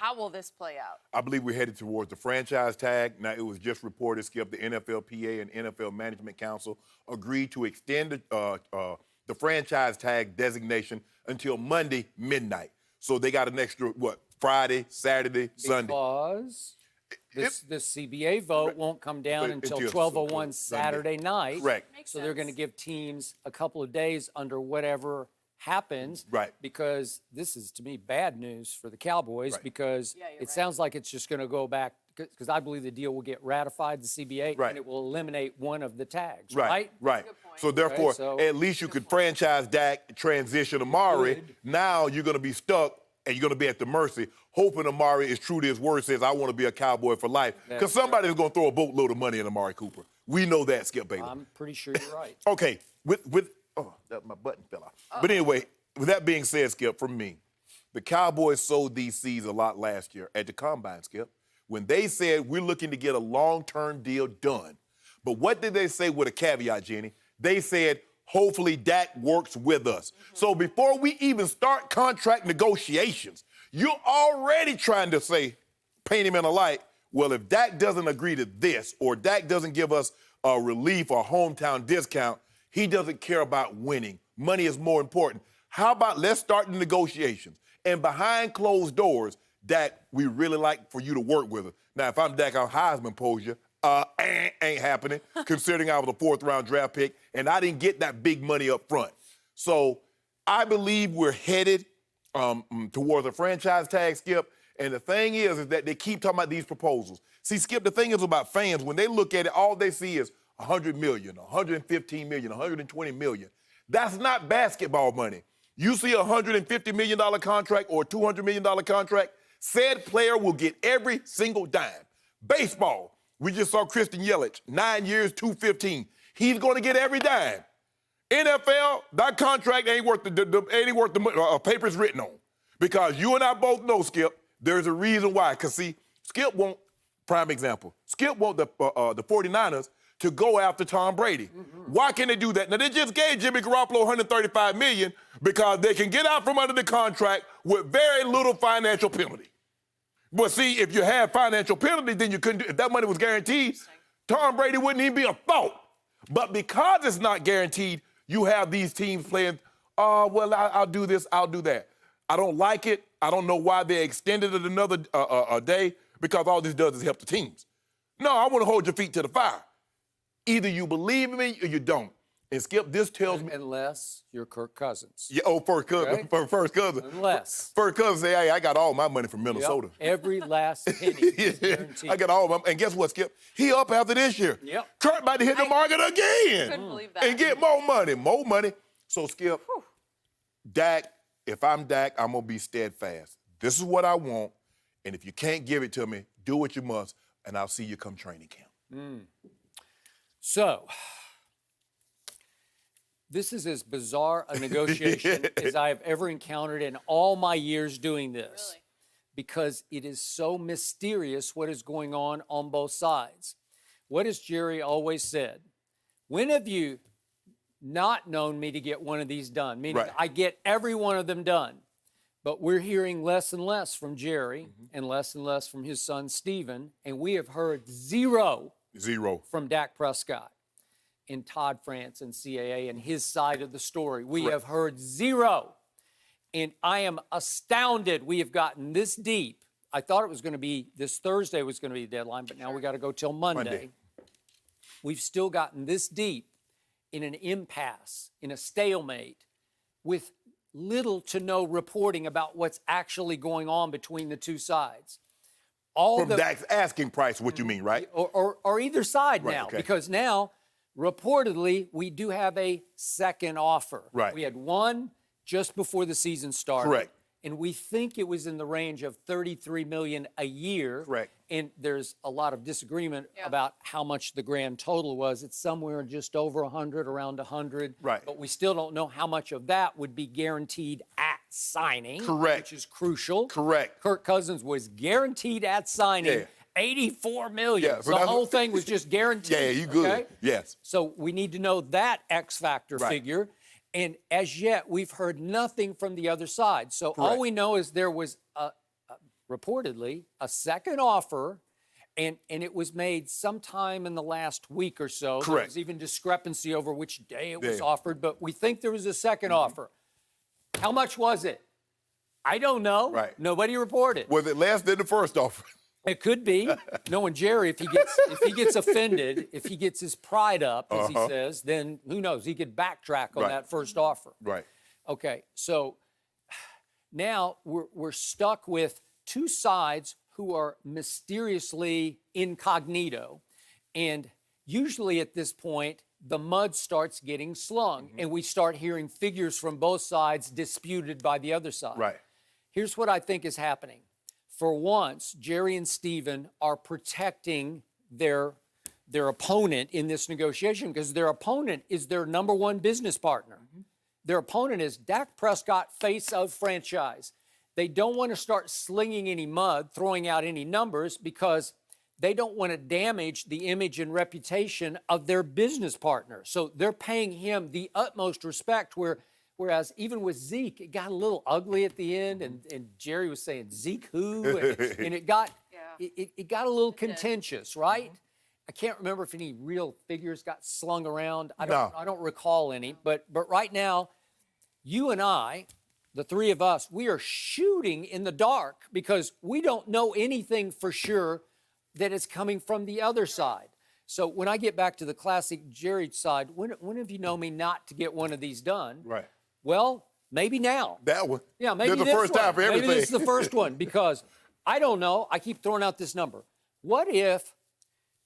How will this play out? I believe we're headed towards the franchise tag. Now, it was just reported, Skip, the NFLPA and NFL Management Council agreed to extend the franchise tag designation until Monday midnight. So they got an extra, Friday, Saturday, Sunday. Because this CBA vote won't come down until 12:01 Saturday night. Correct. So they're going to give teams a couple of days under whatever happens. Right. Because this is, to me, bad news for the Cowboys because it sounds like it's just going to go back, because I believe the deal will get ratified, the CBA, and it will eliminate one of the tags, right? Right. So therefore, at least you could franchise Dak, transition Amari. Now you're going to be stuck and you're going to be at the mercy, hoping Amari is true to his word, says, I want to be a Cowboy for life. Because somebody's going to throw a boatload of money at Amari Cooper. We know that, Skip Bayless. I'm pretty sure you're right. Okay, my button fell out. But anyway, with that being said, Skip, from me, the Cowboys sowed these seeds a lot last year at the Combine, Skip, when they said we're looking to get a long-term deal done. But what did they say with a caveat, Jenny? They said, hopefully Dak works with us. So before we even start contract negotiations, you're already trying to say, paint him in a light, well, if Dak doesn't agree to this, or Dak doesn't give us a relief or a hometown discount, he doesn't care about winning. Money is more important. How about let's start the negotiations? And behind closed doors, Dak, we really like for you to work with us. Now, if I'm Dak, I'll Heisman pose you. Ain't happening, considering I was a fourth-round draft pick, and I didn't get that big money up front. So I believe we're headed towards a franchise tag, Skip. And the thing is that they keep talking about these proposals. See, Skip, the thing is about fans, when they look at it, all they see is $100 million, $115 million, $120 million. That's not basketball money. You see a $150 million contract or a $200 million contract, said player will get every single dime. Baseball, we just saw Christian Yelich, 9 years, $215. He's going to get every dime. NFL, that contract ain't worth the papers written on. Because you and I both know, Skip, there's a reason why. Because, see, Skip won't, prime example, Skip won't the 49ers to go after Tom Brady. Why can't they do that? Now, they just gave Jimmy Garoppolo $135 million because they can get out from under the contract with very little financial penalty. But see, if you had financial penalty, then you couldn't do, if that money was guaranteed, Tom Brady wouldn't even be a thought. But because it's not guaranteed, you have these teams playing, I'll do this, I'll do that. I don't like it. I don't know why they extended it another day, because all this does is help the teams. No, I want to hold your feet to the fire. Either you believe in me or you don't. And Skip, this tells me... Unless you're Kirk Cousins. Yeah, first cousin. Okay? First cousin. Unless. First cousin say, hey, I got all my money from Minnesota. Yep. Every last penny is guaranteed. I got all my... And guess what, Skip? He up after this year. Yep. Kirk about to hit the market again. Couldn't believe that. And get more money. So, Skip, Dak, if I'm Dak, I'm going to be steadfast. This is what I want, and if you can't give it to me, do what you must, and I'll see you come training camp. So, this is as bizarre a negotiation as I have ever encountered in all my years doing this. Really? Because it is so mysterious what is going on both sides. What has Jerry always said? When have you not known me to get one of these done? Meaning I get every one of them done. But we're hearing less and less from Jerry and less from his son, Steven, and we have heard zero from Dak Prescott and Todd France and CAA and his side of the story. We have heard zero. And I am astounded we have gotten this deep. I thought it was going to be, this Thursday was going to be the deadline, but now we got to go till Monday. We've still gotten this deep in an impasse, in a stalemate, with little to no reporting about what's actually going on between the two sides. From Dak's asking price, what you mean, right? Or either side now, because now, reportedly, we do have a second offer. Right. We had one just before the season started. Correct. And we think it was in the range of $33 million a year. Correct. And there's a lot of disagreement about how much the grand total was. It's somewhere just over 100, around 100. Right. But we still don't know how much of that would be guaranteed at signing. Correct. Which is crucial. Correct. Kirk Cousins was guaranteed at signing. $84 million. Yeah, so the whole thing was just guaranteed. Yeah, you good. Okay? Yes. So we need to know that X factor figure. And as yet, we've heard nothing from the other side. So all we know is there was reportedly, a second offer, and it was made sometime in the last week or so. There Correct. was even discrepancy over which day it was Yeah. offered, but we think there was a second offer. How much was it? I don't know. Right. Nobody reported. Was it less than the first offer? It could be. Knowing Jerry, if he gets offended, if he gets his pride up, as he says, then who knows? He could backtrack on Right. that first offer. Right. Okay, so now we're stuck with two sides who are mysteriously incognito, and usually at this point, the mud starts getting slung, and we start hearing figures from both sides disputed by the other side. Right. Here's what I think is happening. For once, Jerry and Stephen are protecting their opponent in this negotiation because their opponent is their number one business partner. Their opponent is Dak Prescott, face of franchise. They don't want to start slinging any mud, throwing out any numbers because they don't want to damage the image and reputation of their business partner. So they're paying him the utmost respect, whereas even with Zeke, it got a little ugly at the end, and Jerry was saying, Zeke who? And it got it got a little contentious, right? I can't remember if any real figures got slung around. I don't recall any, but right now, you and I, the three of us, we are shooting in the dark because we don't know anything for sure that is coming from the other side. So when I get back to the classic Jerry side, when have you known me not to get one of these done? Right. Well, maybe now. That one. Yeah, maybe There's this the first one. time for everything. Maybe this is the first one because I don't know. I keep throwing out this number. What if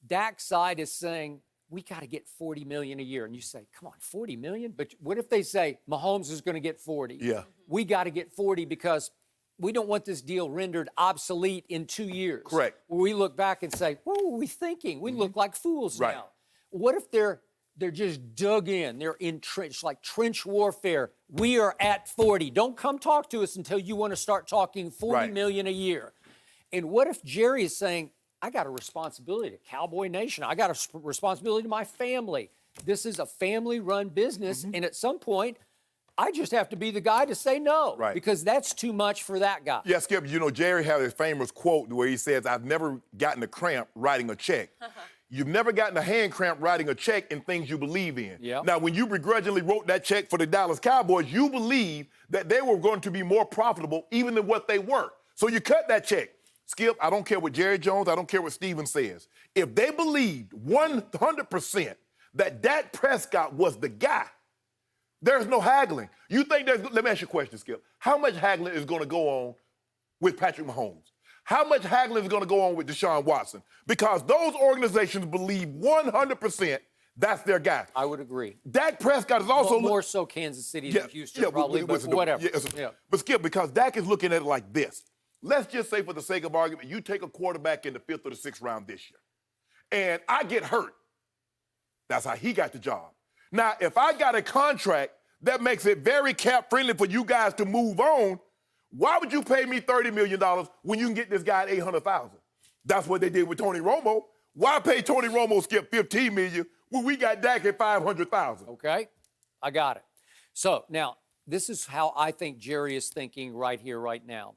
Dak's side is saying, we got to get $40 million a year. And you say, come on, $40 million? But what if they say Mahomes is going to get 40? Yeah. We got to get 40 because we don't want this deal rendered obsolete in 2 years. Correct. Where we look back and say, what were we thinking? We look like fools Right. now. What if they're just dug in? They're entrenched, like trench warfare. We are at 40. Don't come talk to us until you want to start talking $40 million a year. And what if Jerry is saying, I got a responsibility to Cowboy Nation. I got a responsibility to my family. This is a family-run business, and at some point, I just have to be the guy to say no, because that's too much for that guy. Yeah, Skip, you know, Jerry had his famous quote where he says, I've never gotten a cramp writing a check. You've never gotten a hand cramp writing a check in things you believe in. Yep. Now, when you begrudgingly wrote that check for the Dallas Cowboys, you believed that they were going to be more profitable even than what they were. So you cut that check. Skip, I don't care what Jerry Jones, I don't care what Steven says. If they believed 100% that Dak Prescott was the guy, there's no haggling. You think there's, let me ask you a question, Skip. How much haggling is going to go on with Patrick Mahomes? How much haggling is going to go on with Deshaun Watson? Because those organizations believe 100% that's their guy. I would agree. Dak Prescott is also... more so Kansas City than Houston, probably, but whatever. But Skip, because Dak is looking at it like this. Let's just say, for the sake of argument, you take a quarterback in the 5th or the 6th round this year, and I get hurt. That's how he got the job. Now, if I got a contract that makes it very cap-friendly for you guys to move on, why would you pay me $30 million when you can get this guy at $800,000? That's what they did with Tony Romo. Why pay Tony Romo, Skip, $15 million when we got Dak at $500,000? Okay, I got it. So now, this is how I think Jerry is thinking right here, right now.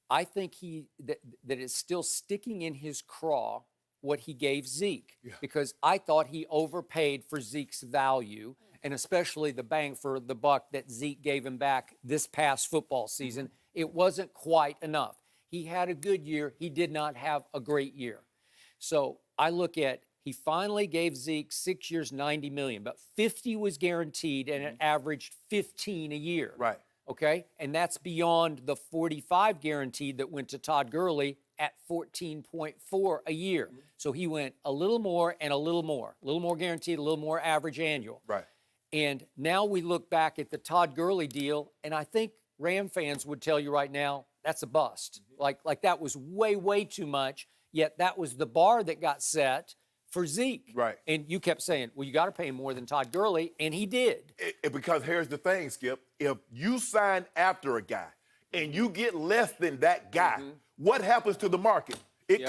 I think that it's still sticking in his craw what he gave Zeke, because I thought he overpaid for Zeke's value, and especially the bang for the buck that Zeke gave him back this past football season. It wasn't quite enough. He had a good year. He did not have a great year. So I look at, he finally gave Zeke 6 years, $90 million, but 50 was guaranteed, and it averaged 15 a year. Right. Okay, and that's beyond the 45 guaranteed that went to Todd Gurley at 14.4 a year. So he went a little more and a little more guaranteed, a little more average annual. Right. And now we look back at the Todd Gurley deal, and I think Ram fans would tell you right now, that's a bust. Like that was way too much, yet that was the bar that got set for Zeke. Right. And you kept saying, well, you got to pay him more than Todd Gurley, and he did. Because here's the thing, Skip. If you sign after a guy and you get less than that guy, what happens to the market? It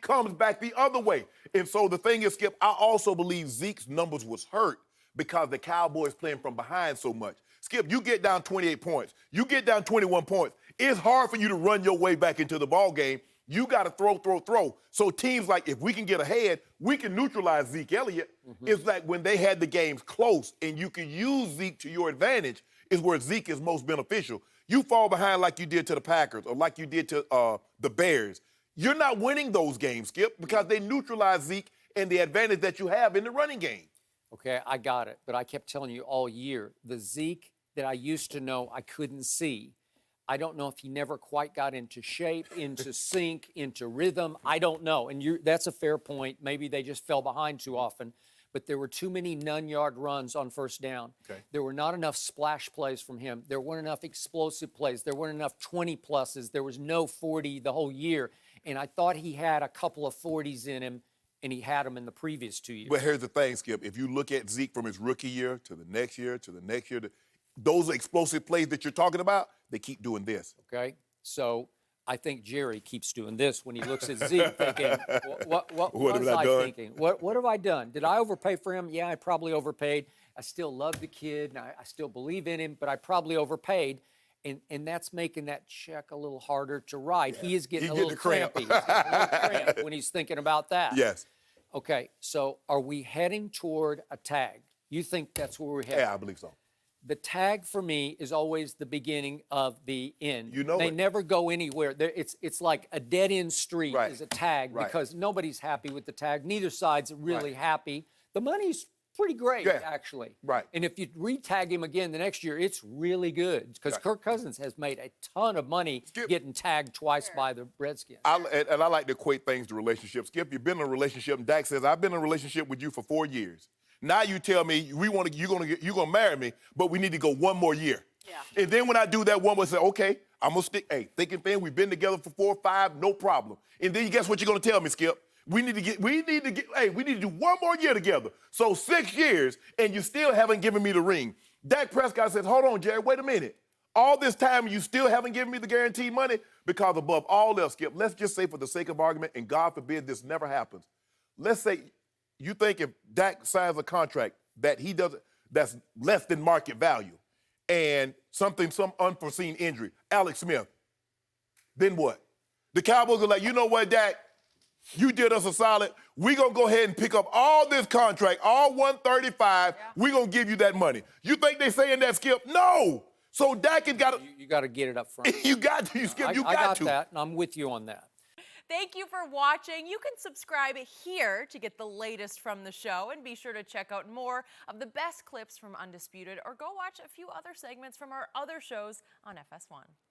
comes back the other way. And so the thing is, Skip, I also believe Zeke's numbers was hurt because the Cowboys playing from behind so much. Skip, you get down 28 points. You get down 21 points. it's hard for you to run your way back into the ball game. You got to throw. So teams like, if we can get ahead, we can neutralize Zeke Elliott. It's like when they had the games close and you can use Zeke to your advantage is where Zeke is most beneficial. You fall behind like you did to the Packers or like you did to the Bears. You're not winning those games, Skip, because they neutralize Zeke and the advantage that you have in the running game. Okay, I got it. But I kept telling you all year, the Zeke that I used to know I couldn't see. I don't know if he never quite got into shape, into sync, into rhythm. I don't know. And that's a fair point. Maybe they just fell behind too often. But there were too many none-yard runs on first down. Okay. There were not enough splash plays from him. There weren't enough explosive plays. There weren't enough 20-pluses. There was no 40 the whole year. And I thought he had a couple of 40s in him, and he had them in the previous 2 years. But here's the thing, Skip. If you look at Zeke from his rookie year to the next year to the next year, those explosive plays that you're talking about, they keep doing this. Okay? So I think Jerry keeps doing this when he looks at Zeke thinking, what was I thinking? What have I done? Did I overpay for him? Yeah, I probably overpaid. I still love the kid, and I still believe in him, but I probably overpaid. And that's making that check a little harder to write. Yeah. He is getting a little crampy. He's getting a little cramp when he's thinking about that. Yes. Okay, so are we heading toward a tag? You think that's where we're heading? Yeah, I believe so. The tag for me is always the beginning of the end. You know they it. never go anywhere. It's like a dead-end street is a tag because nobody's happy with the tag. Neither side's really happy. The money's pretty great, actually. Right. And if you re-tag him again the next year, it's really good because Kirk Cousins has made a ton of money getting tagged twice by the Redskins. I like to equate things to relationships. Skip, you've been in a relationship, and Dak says, I've been in a relationship with you for 4 years. Now you tell me you're gonna marry me, but we need to go 1 more year. Yeah. And then when I do that, one will say, okay, I'm gonna stick. Hey, thick and thin, we've been together for 4 or 5, no problem. And then guess what you're gonna tell me, Skip? We need to do 1 more year together. So 6 years, and you still haven't given me the ring. Dak Prescott says, hold on, Jerry, wait a minute. All this time, you still haven't given me the guaranteed money? Because above all else, Skip, let's just say for the sake of argument, and God forbid this never happens, let's say you think if Dak signs a contract that he doesn't, that's less than market value, and some unforeseen injury, Alex Smith, then what? The Cowboys are like, you know what, Dak? You did us a solid. We're going to go ahead and pick up all this contract, all 135. Yeah. We're going to give you that money. You think they saying that, Skip? No. So Dak has got to. You got to get it up front. You got to, Skip. I got that, and I'm with you on that. Thank you for watching. You can subscribe here to get the latest from the show, and be sure to check out more of the best clips from Undisputed, or go watch a few other segments from our other shows on FS1.